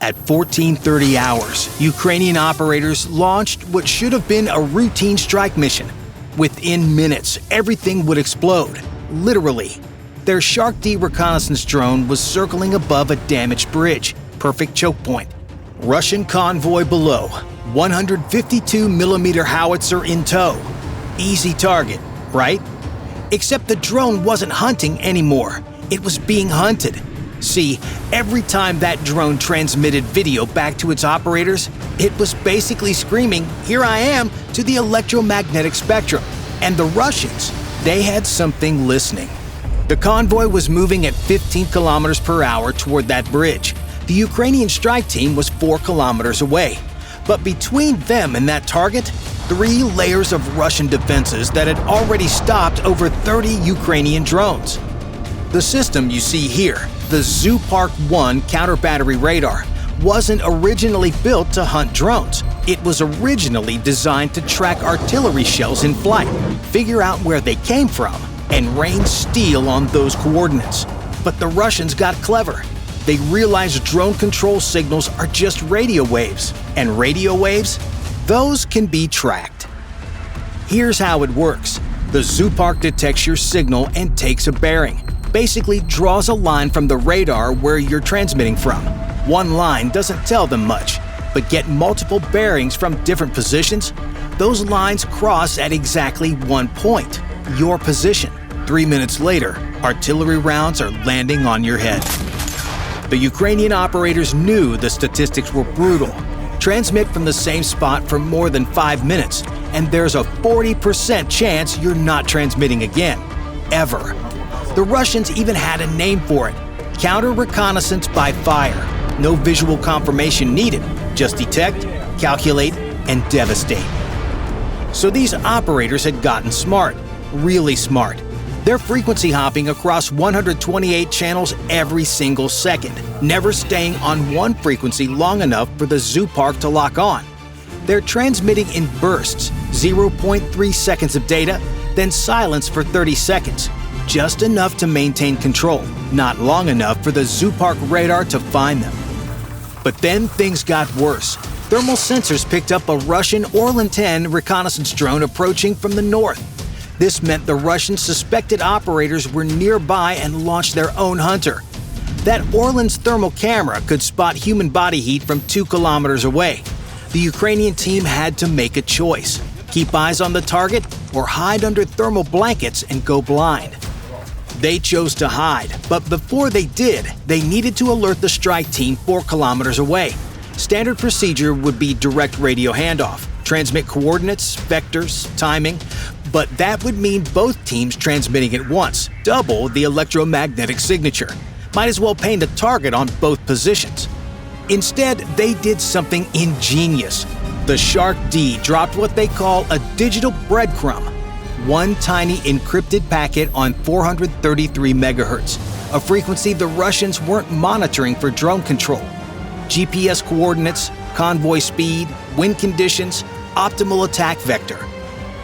At 14:30 hours, Ukrainian operators launched what should have been a routine strike mission. Within minutes, everything would explode. Literally. Their SHARK D reconnaissance drone was circling above a damaged bridge. Perfect choke point. Russian convoy below. 152mm howitzer in tow. Easy target, right? Except the drone wasn't hunting anymore. It was being hunted. See, every time that drone transmitted video back to its operators, it was basically screaming, "Here I am," to the electromagnetic spectrum. And the Russians, they had something listening. The convoy was moving at 15 kilometers per hour toward that bridge. The Ukrainian strike team was 4 kilometers away. But between them and that target, 3 layers of Russian defenses that had already stopped over 30 Ukrainian drones. The system you see here, the Zoopark 1 counter-battery radar, wasn't originally built to hunt drones. It was originally designed to track artillery shells in flight, figure out where they came from, and rain steel on those coordinates. But the Russians got clever. They realized drone control signals are just radio waves, and radio waves, those can be tracked. Here's how it works. The Zoopark detects your signal and takes a bearing. Basically draws a line from the radar where you're transmitting from. One line doesn't tell them much, but get multiple bearings from different positions, those lines cross at exactly one point, your position. 3 minutes later, artillery rounds are landing on your head. The Ukrainian operators knew the statistics were brutal. Transmit from the same spot for more than 5 minutes, and there's a 40% chance you're not transmitting again. Ever. The Russians even had a name for it. Counter-reconnaissance by fire. No visual confirmation needed. Just detect, calculate, and devastate. So these operators had gotten smart. Really smart. They're frequency hopping across 128 channels every single second, never staying on one frequency long enough for the Zoopark to lock on. They're transmitting in bursts, 0.3 seconds of data, then silence for 30 seconds. Just enough to maintain control, not long enough for the Zoopark radar to find them. But then things got worse. Thermal sensors picked up a Russian Orlan 10 reconnaissance drone approaching from the north. This meant the Russian suspected operators were nearby and launched their own hunter. That Orlan's thermal camera could spot human body heat from 2 kilometers away. The Ukrainian team had to make a choice: keep eyes on the target or hide under thermal blankets and go blind. They chose to hide, but before they did, they needed to alert the strike team 4 kilometers away. Standard procedure would be direct radio handoff, transmit coordinates, vectors, timing, but that would mean both teams transmitting at once, double the electromagnetic signature. Might as well paint a target on both positions. Instead, they did something ingenious. The SHARK D dropped what they call a digital breadcrumb. One tiny encrypted packet on 433 megahertz, a frequency the Russians weren't monitoring for drone control. GPS coordinates, convoy speed, wind conditions, optimal attack vector.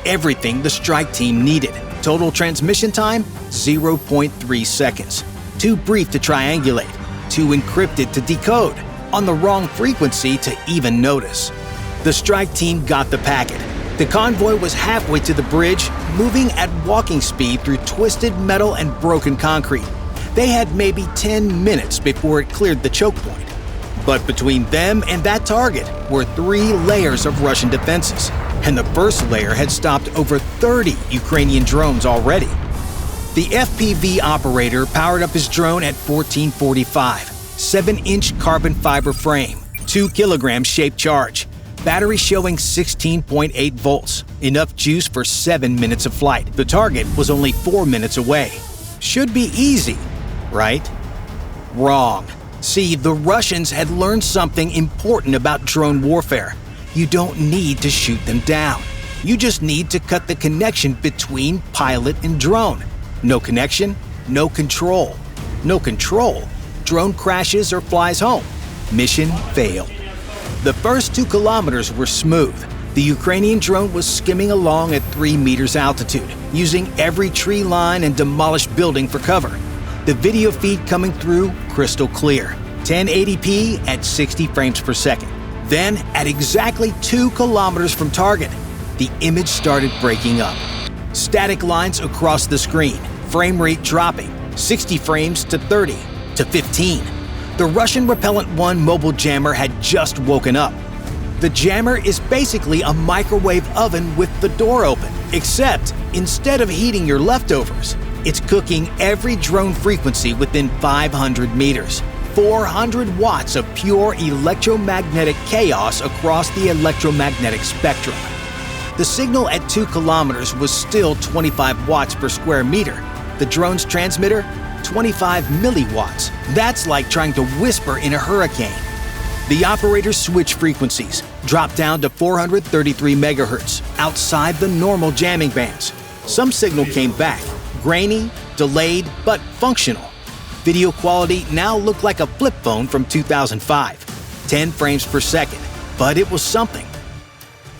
Everything the strike team needed. Total transmission time, 0.3 seconds. Too brief to triangulate, too encrypted to decode, on the wrong frequency to even notice. The strike team got the packet. The convoy was halfway to the bridge, moving at walking speed through twisted metal and broken concrete. They had maybe 10 minutes before it cleared the choke point. But between them and that target were 3 layers of Russian defenses, and the first layer had stopped over 30 Ukrainian drones already. The FPV operator powered up his drone at 1445, 7-inch carbon fiber frame, 2 kilogram shaped charge. Battery showing 16.8 volts, enough juice for 7 minutes of flight. The target was only 4 minutes away. Should be easy, right? Wrong. See, the Russians had learned something important about drone warfare. You don't need to shoot them down. You just need to cut the connection between pilot and drone. No connection, no control. No control, drone crashes or flies home. Mission failed. The first 2 kilometers were smooth. The Ukrainian drone was skimming along at 3 meters altitude, using every tree line and demolished building for cover. The video feed coming through crystal clear. 1080p at 60 frames per second. Then, at exactly 2 kilometers from target, the image started breaking up. Static lines across the screen, frame rate dropping, 60 frames to 30 to 15. The Russian Repellent 1 mobile jammer had just woken up. The jammer is basically a microwave oven with the door open, except instead of heating your leftovers, it's cooking every drone frequency within 500 meters. 400 watts of pure electromagnetic chaos across the electromagnetic spectrum. The signal at 2 kilometers was still 25 watts per square meter. The drone's transmitter, 25 milliwatts. That's like trying to whisper in a hurricane. The operator switched frequencies, dropped down to 433 megahertz, outside the normal jamming bands. Some signal came back, grainy, delayed, but functional. Video quality now looked like a flip phone from 2005, 10 frames per second, but it was something.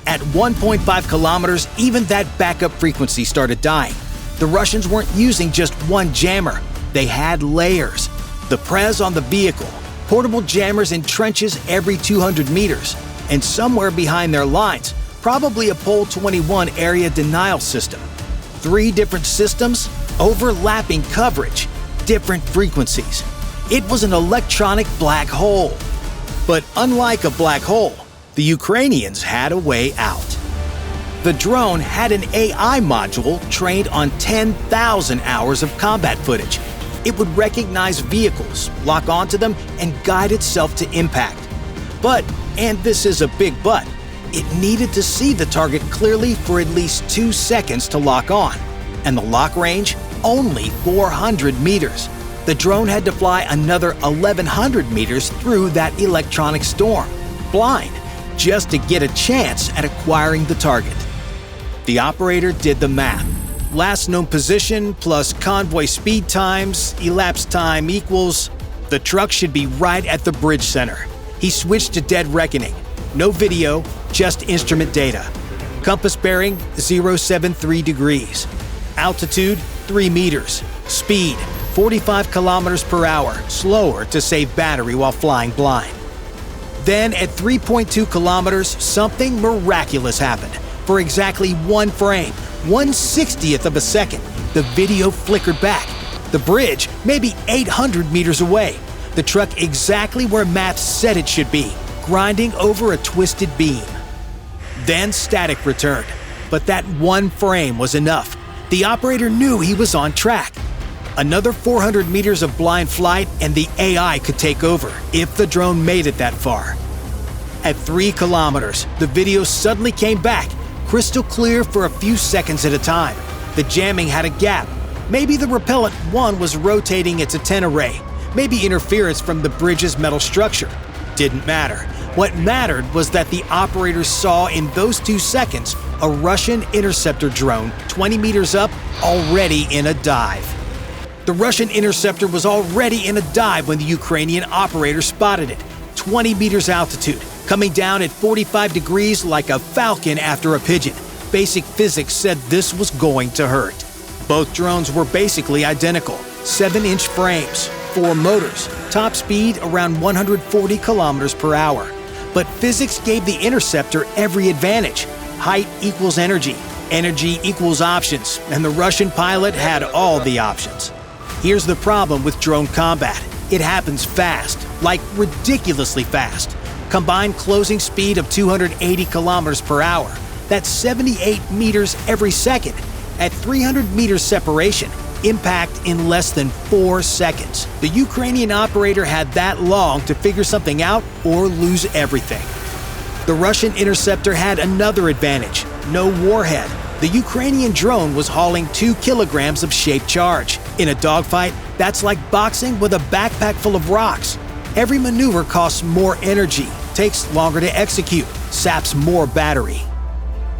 At 1.5 kilometers, even that backup frequency started dying. The Russians weren't using just one jammer, they had layers. The Prez on the vehicle, portable jammers in trenches every 200 meters, and somewhere behind their lines, probably a Pole 21 area denial system. 3 different systems, overlapping coverage, different frequencies. It was an electronic black hole. But unlike a black hole, the Ukrainians had a way out. The drone had an AI module trained on 10,000 hours of combat footage. It would recognize vehicles, lock onto them, and guide itself to impact. But, and this is a big but, it needed to see the target clearly for at least 2 seconds to lock on. And the lock range? Only 400 meters. The drone had to fly another 1,100 meters through that electronic storm, blind, just to get a chance at acquiring the target. The operator did the math. Last known position plus convoy speed times, elapsed time equals… The truck should be right at the bridge center. He switched to dead reckoning. No video, just instrument data. Compass bearing 073 degrees. Altitude 3 meters. Speed 45 kilometers per hour, slower to save battery while flying blind. Then at 3.2 kilometers, something miraculous happened. For exactly 1 frame, 1/60th of a second, the video flickered back. The bridge, maybe 800 meters away. The truck exactly where maps said it should be, grinding over a twisted beam. Then static returned, but that 1 frame was enough. The operator knew he was on track. Another 400 meters of blind flight and the AI could take over, if the drone made it that far. At 3 kilometers, the video suddenly came back, crystal clear for a few seconds at a time. The jamming had a gap. Maybe the Repellent 1 was rotating its antenna array. Maybe interference from the bridge's metal structure. Didn't matter. What mattered was that the operators saw in those 2 seconds a Russian interceptor drone 20 meters up, already in a dive. The Russian interceptor was already in a dive when the Ukrainian operator spotted it. 20 meters altitude, coming down at 45 degrees like a falcon after a pigeon. Basic physics said this was going to hurt. Both drones were basically identical. 7-inch frames, 4 motors, top speed around 140 kilometers per hour. But physics gave the interceptor every advantage. Height equals energy, energy equals options, and the Russian pilot had all the options. Here's the problem with drone combat. It happens fast, like ridiculously fast. Combined closing speed of 280 kilometers per hour. That's 78 meters every second. At 300 meters separation, impact in less than 4 seconds. The Ukrainian operator had that long to figure something out or lose everything. The Russian interceptor had another advantage: no warhead. The Ukrainian drone was hauling 2 kilograms of shaped charge. In a dogfight, that's like boxing with a backpack full of rocks. Every maneuver costs more energy, takes longer to execute, saps more battery.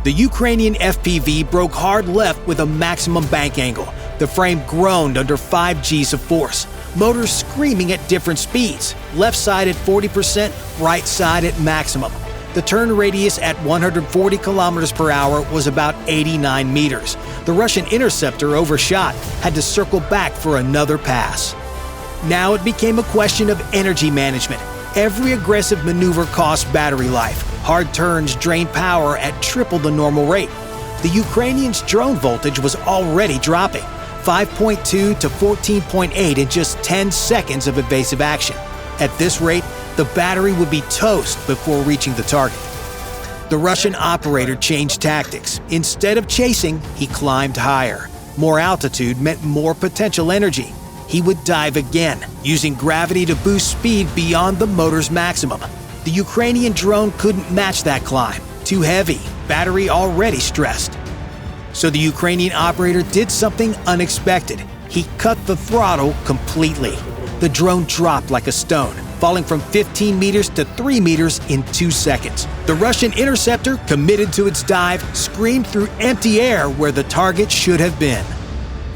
The Ukrainian FPV broke hard left with a maximum bank angle. The frame groaned under 5 Gs of force. Motors screaming at different speeds. Left side at 40%, right side at maximum. The turn radius at 140 kilometers per hour was about 89 meters. The Russian interceptor overshot, had to circle back for another pass. Now it became a question of energy management. Every aggressive maneuver cost battery life. Hard turns drained power at triple the normal rate. The Ukrainians' drone voltage was already dropping, 5.2 to 14.8 in just 10 seconds of evasive action. At this rate, the battery would be toast before reaching the target. The Russian operator changed tactics. Instead of chasing, he climbed higher. More altitude meant more potential energy. He would dive again, using gravity to boost speed beyond the motor's maximum. The Ukrainian drone couldn't match that climb. Too heavy, battery already stressed. So the Ukrainian operator did something unexpected. He cut the throttle completely. The drone dropped like a stone, falling from 15 meters to 3 meters in 2 seconds. The Russian interceptor, committed to its dive, screamed through empty air where the target should have been.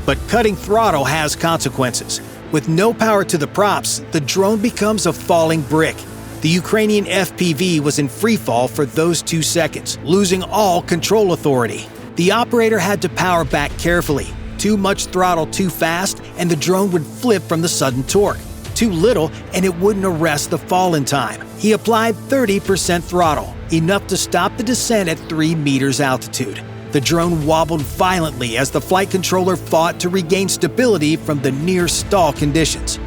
But cutting throttle has consequences. With no power to the props, the drone becomes a falling brick. The Ukrainian FPV was in free fall for those 2 seconds, losing all control authority. The operator had to power back carefully. Too much throttle too fast, and the drone would flip from the sudden torque. Too little, and it wouldn't arrest the fall in time. He applied 30% throttle, enough to stop the descent at 3 meters altitude. The drone wobbled violently as the flight controller fought to regain stability from the near-stall conditions.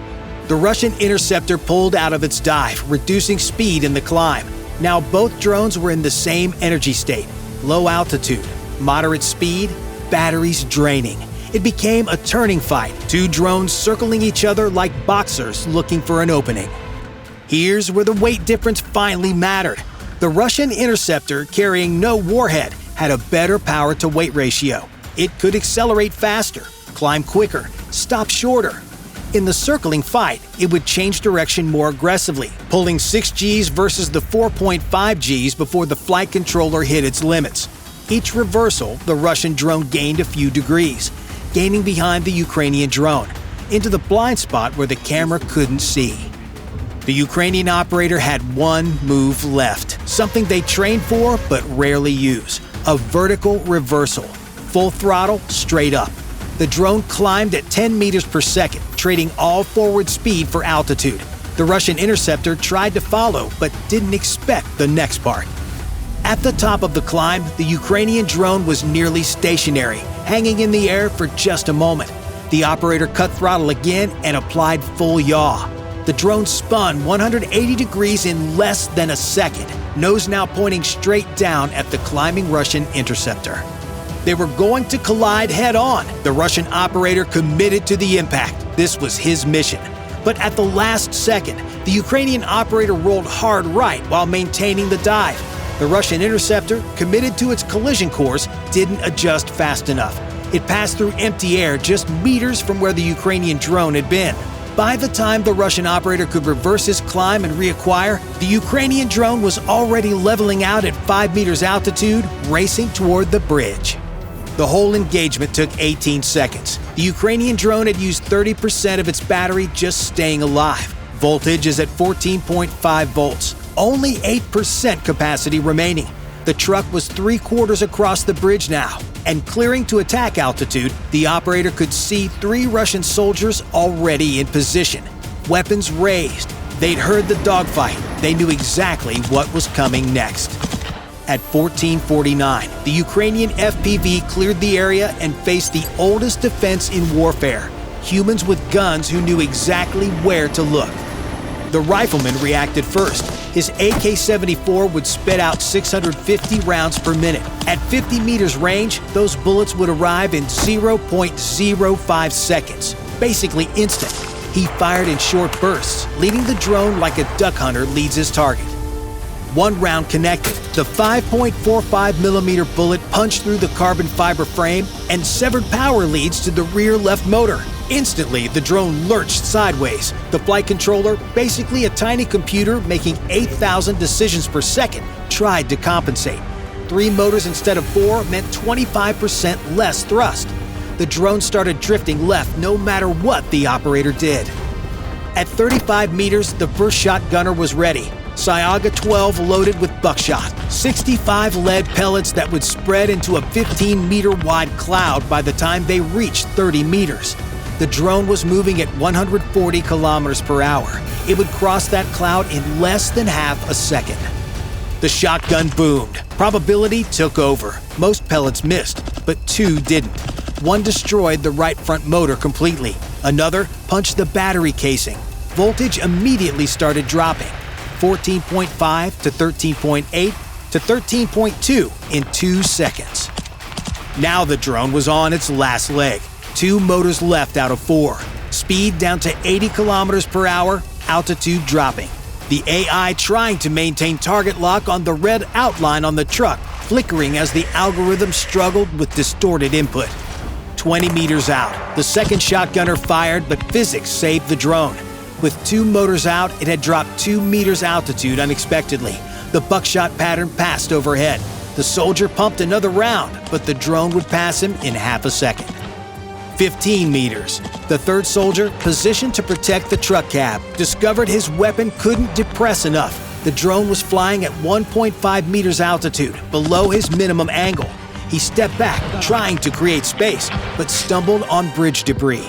The Russian interceptor pulled out of its dive, reducing speed in the climb. Now both drones were in the same energy state: low altitude, moderate speed, batteries draining. It became a turning fight, 2 drones circling each other like boxers looking for an opening. Here's where the weight difference finally mattered. The Russian interceptor, carrying no warhead, had a better power-to-weight ratio. It could accelerate faster, climb quicker, stop shorter. In the circling fight, it would change direction more aggressively, pulling 6 Gs versus the 4.5 Gs before the flight controller hit its limits. Each reversal, the Russian drone gained a few degrees, gaining behind the Ukrainian drone, into the blind spot where the camera couldn't see. The Ukrainian operator had one move left, something they trained for but rarely use: a vertical reversal. Full throttle, straight up. The drone climbed at 10 meters per second, trading all forward speed for altitude. The Russian interceptor tried to follow, but didn't expect the next part. At the top of the climb, the Ukrainian drone was nearly stationary, hanging in the air for just a moment. The operator cut throttle again and applied full yaw. The drone spun 180 degrees in less than a second, nose now pointing straight down at the climbing Russian interceptor. They were going to collide head-on. The Russian operator committed to the impact. This was his mission. But at the last second, the Ukrainian operator rolled hard right while maintaining the dive. The Russian interceptor, committed to its collision course, didn't adjust fast enough. It passed through empty air just meters from where the Ukrainian drone had been. By the time the Russian operator could reverse his climb and reacquire, the Ukrainian drone was already leveling out at 5 meters altitude, racing toward the bridge. The whole engagement took 18 seconds. The Ukrainian drone had used 30% of its battery just staying alive. Voltage is at 14.5 volts. Only 8% capacity remaining. The truck was 3/4 across the bridge now, and clearing to attack altitude, the operator could see 3 Russian soldiers already in position. Weapons raised. They'd heard the dogfight. They knew exactly what was coming next. At 14:49, the Ukrainian FPV cleared the area and faced the oldest defense in warfare: humans with guns who knew exactly where to look. The rifleman reacted first. His AK-74 would spit out 650 rounds per minute. At 50 meters range, those bullets would arrive in 0.05 seconds, basically instant. He fired in short bursts, leading the drone like a duck hunter leads his target. One round connected. The 5.45mm bullet punched through the carbon fiber frame and severed power leads to the rear left motor. Instantly, the drone lurched sideways. The flight controller, basically a tiny computer making 8,000 decisions per second, tried to compensate. 3 motors instead of 4 meant 25% less thrust. The drone started drifting left no matter what the operator did. At 35 meters, the first shot gunner was ready. Saiga 12 loaded with buckshot, 65 lead pellets that would spread into a 15-meter wide cloud by the time they reached 30 meters. The drone was moving at 140 kilometers per hour. It would cross that cloud in less than half a second. The shotgun boomed. Probability took over. Most pellets missed, but 2 didn't. One destroyed the right front motor completely. Another punched the battery casing. Voltage immediately started dropping. 14.5 to 13.8 to 13.2 in 2 seconds. Now the drone was on its last leg. 2 motors left out of 4. Speed down to 80 kilometers per hour, altitude dropping. The AI trying to maintain target lock on the red outline on the truck, flickering as the algorithm struggled with distorted input. 20 meters out, the second shotgunner fired, but physics saved the drone. With 2 motors out, it had dropped 2 meters altitude unexpectedly. The buckshot pattern passed overhead. The soldier pumped another round, but the drone would pass him in half a second. 15 meters. The third soldier, positioned to protect the truck cab, discovered his weapon couldn't depress enough. The drone was flying at 1.5 meters altitude, below his minimum angle. He stepped back, trying to create space, but stumbled on bridge debris.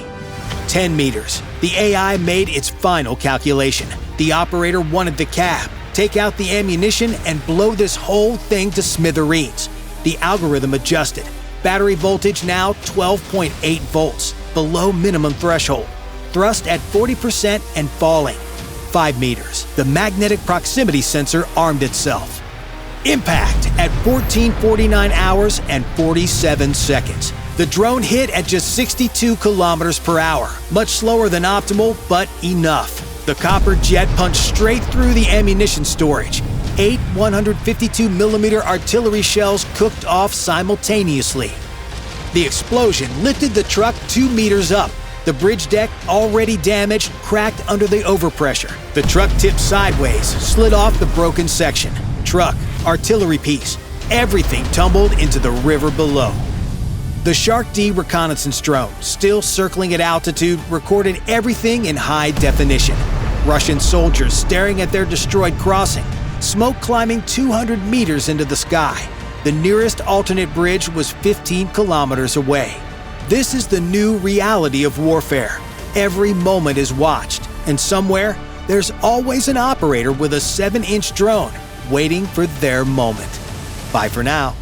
10 meters. The AI made its final calculation. The operator wanted the cab, take out the ammunition, and blow this whole thing to smithereens. The algorithm adjusted. Battery voltage now 12.8 volts, below minimum threshold. Thrust at 40% and falling. 5 meters. The magnetic proximity sensor armed itself. Impact at 14:49 hours and 47 seconds. The drone hit at just 62 kilometers per hour, much slower than optimal, but enough. The copper jet punched straight through the ammunition storage. 8 152mm artillery shells cooked off simultaneously. The explosion lifted the truck 2 meters up. The bridge deck, already damaged, cracked under the overpressure. The truck tipped sideways, slid off the broken section. Truck, artillery piece, everything tumbled into the river below. The SHARK D reconnaissance drone, still circling at altitude, recorded everything in high definition. Russian soldiers staring at their destroyed crossing. Smoke climbing 200 meters into the sky. The nearest alternate bridge was 15 kilometers away. This is the new reality of warfare. Every moment is watched, and somewhere, there's always an operator with a 7-inch drone waiting for their moment. Bye for now.